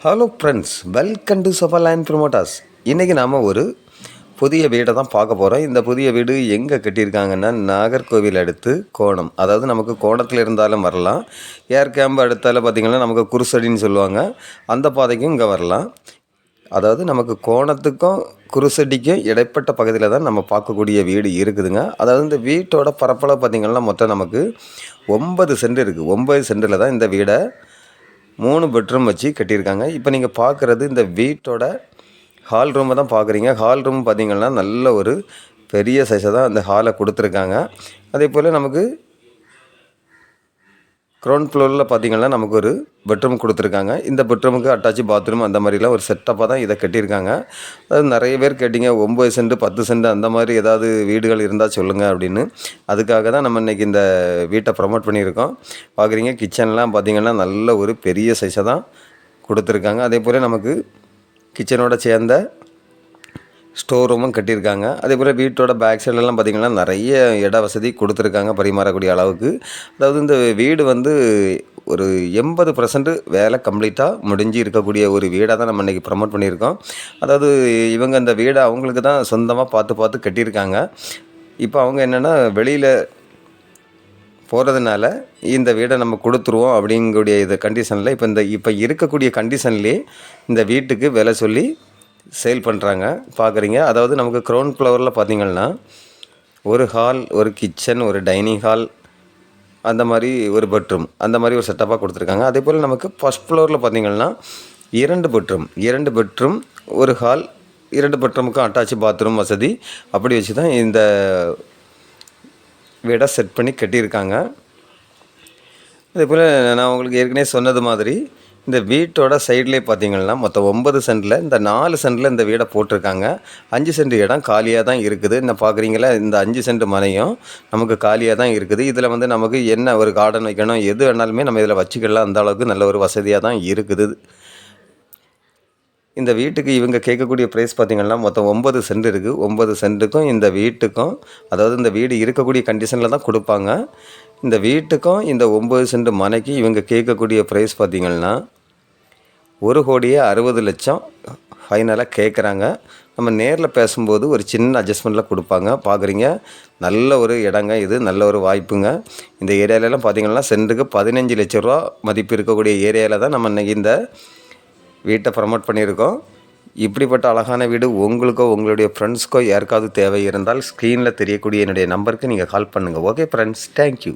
Hello friends, welcome to Safa land promoters. இன்றைக்கி நாம் ஒரு புதிய வீடை தான் பார்க்க போகிறோம். இந்த புதிய வீடு எங்கே கட்டியிருக்காங்கன்னா நாகர்கோவில் அடுத்து கோணம். அதாவது நமக்கு கோணத்தில் இருந்தாலும் வரலாம். ஏர் கேம்பு அடுத்தால பார்த்திங்கன்னா நமக்கு குருசடின்னு சொல்லுவாங்க. அந்த பாதைக்கும் இங்கே வரலாம். அதாவது நமக்கு கோணத்துக்கும் குருசடிக்கும் இடைப்பட்ட பகுதியில் தான் நம்ம பார்க்கக்கூடிய வீடு இருக்குதுங்க. அதாவது இந்த வீட்டோட பரப்பளவு பார்த்திங்கன்னா மொத்தம் நமக்கு 9 சென்ட் இருக்குது. 9 சென்டில் தான் இந்த வீடை 3 பெட்ரூம் வச்சு கட்டியிருக்காங்க. இப்போ நீங்கள் பார்க்குறது இந்த வீட்டோட ஹால் ரூமை தான் பார்க்குறீங்க. ஹால் ரூம் பார்த்திங்கன்னா நல்ல ஒரு பெரிய சைஸை தான் அந்த ஹாலை கொடுத்துருக்காங்க. அதே போல் நமக்கு க்ரௌண்ட் ஃப்ளோரில் பார்த்திங்கன்னா நமக்கு ஒரு பெட்ரூம் கொடுத்துருக்காங்க. இந்த பெட்ரூமுக்கு அட்டாச்சு பாத்ரூம் அந்த மாதிரிலாம் ஒரு செட்டப்பாக தான் இதை கட்டியிருக்காங்க. அதாவது நிறைய பேர் கேட்டிங்க 9 சென்ட் 10 சென்ட் அந்த மாதிரி ஏதாவது வீடுகள் இருந்தால் சொல்லுங்கள் அப்படின்னு. அதுக்காக தான் நம்ம இன்றைக்கி இந்த வீட்டை ப்ரமோட் பண்ணியிருக்கோம். பார்க்குறீங்க, கிச்சன்லாம் பார்த்திங்கன்னா நல்ல ஒரு பெரிய சைஸை தான் கொடுத்துருக்காங்க. அதே போல் நமக்கு கிச்சனோட சேர்ந்த ஸ்டோர் ரூமும் கட்டியிருக்காங்க. அதே போல் வீட்டோட பேக் சைட்லலாம் பார்த்திங்கன்னா நிறைய இட வசதி கொடுத்துருக்காங்க பரிமாறக்கூடிய அளவுக்கு. அதாவது இந்த வீடு வந்து ஒரு 80% வேலை கம்ப்ளீட்டாக முடிஞ்சு இருக்கக்கூடிய ஒரு வீடாக தான் நம்ம இன்றைக்கி ப்ரமோட் பண்ணியிருக்கோம். அதாவது இவங்க இந்த வீடை அவங்களுக்கு தான் சொந்தமாக பார்த்து கட்டியிருக்காங்க. இப்போ அவங்க என்னென்னா வெளியில் போகிறதுனால இந்த வீடை நம்ம கொடுத்துருவோம் அப்படிங்கக்கூடிய இது கண்டிஷனில் இப்போ இருக்கக்கூடிய கண்டிஷன்லேயே இந்த வீட்டுக்கு விலை சொல்லி சேல் பண்ணுறாங்க. பார்க்குறீங்க, அதாவது நமக்கு க்ரௌண்ட் ஃப்ளோரில் பார்த்திங்கன்னா ஒரு ஹால், ஒரு கிச்சன், ஒரு டைனிங் ஹால், அந்த மாதிரி ஒரு பெட்ரூம், அந்த மாதிரி ஒரு செட்டப்பாக கொடுத்துருக்காங்க. அதே போல் நமக்கு ஃபஸ்ட் ஃப்ளோரில் பார்த்திங்கன்னா 2 பெட்ரூம், ஒரு ஹால், 2 பெட்ரூமுக்கும் அட்டாச்சு பாத்ரூம் வசதி அப்படி வச்சு தான் இந்த வீடை செட் பண்ணி கட்டியிருக்காங்க. அதே போல் நான் உங்களுக்கு ஏற்கனவே சொன்னது மாதிரி இந்த வீட்டோட சைட்லேயே பார்த்திங்கன்னா மொத்தம் 9 சென்டில் இந்த 4 சென்டில் இந்த வீடை போட்டிருக்காங்க. 5 சென்ட் இடம் காலியாக தான் இருக்குது. இந்த பார்க்குறீங்களா, இந்த 5 சென்ட் மனையும் நமக்கு காலியாக தான் இருக்குது. இதில் வந்து நமக்கு என்ன ஒரு கார்டன் வைக்கணும், எது வேணாலுமே நம்ம இதில் வச்சுக்கலாம். அந்த அளவுக்கு நல்ல ஒரு வசதியாக தான் இருக்குது. இந்த வீட்டுக்கு இவங்க கேட்கக்கூடிய ப்ரைஸ் பார்த்திங்கன்னா மொத்தம் 9 சென்ட் இருக்குது. 9 சென்ட்டுக்கும் இந்த வீட்டுக்கும், அதாவது இந்த வீடு இருக்கக்கூடிய கண்டிஷனில் தான் கொடுப்பாங்க. இந்த வீட்டுக்கும் இந்த 9 சென்ட் மனைக்கு இவங்க கேட்கக்கூடிய ப்ரைஸ் பார்த்திங்கன்னா 1,60,00,000 ஃபைனலாக கேட்குறாங்க. நம்ம நேரில் பேசும்போது ஒரு சின்ன அட்ஜஸ்ட்மெண்ட்டில் கொடுப்பாங்க. பார்க்குறீங்க, நல்ல ஒரு இடங்க இது, நல்ல ஒரு வாய்ப்புங்க. இந்த ஏரியாவிலலாம் பார்த்திங்கன்னா சென்ட்டுக்கு 15 லட்ச ரூபா மதிப்பு இருக்கக்கூடிய ஏரியாவில் தான் நம்ம இன்றைக்கி இந்த வீட்டை ப்ரமோட் பண்ணியிருக்கோம். இப்படிப்பட்ட அழகான வீடு உங்களுக்கோ உங்களுடைய ஃப்ரெண்ட்ஸ்க்கோ யாருக்காவது தேவை இருந்தால் ஸ்க்ரீனில் தெரியக்கூடிய என்னுடைய நம்பருக்கு நீங்கள் கால் பண்ணுங்கள். Okay friends, thank you.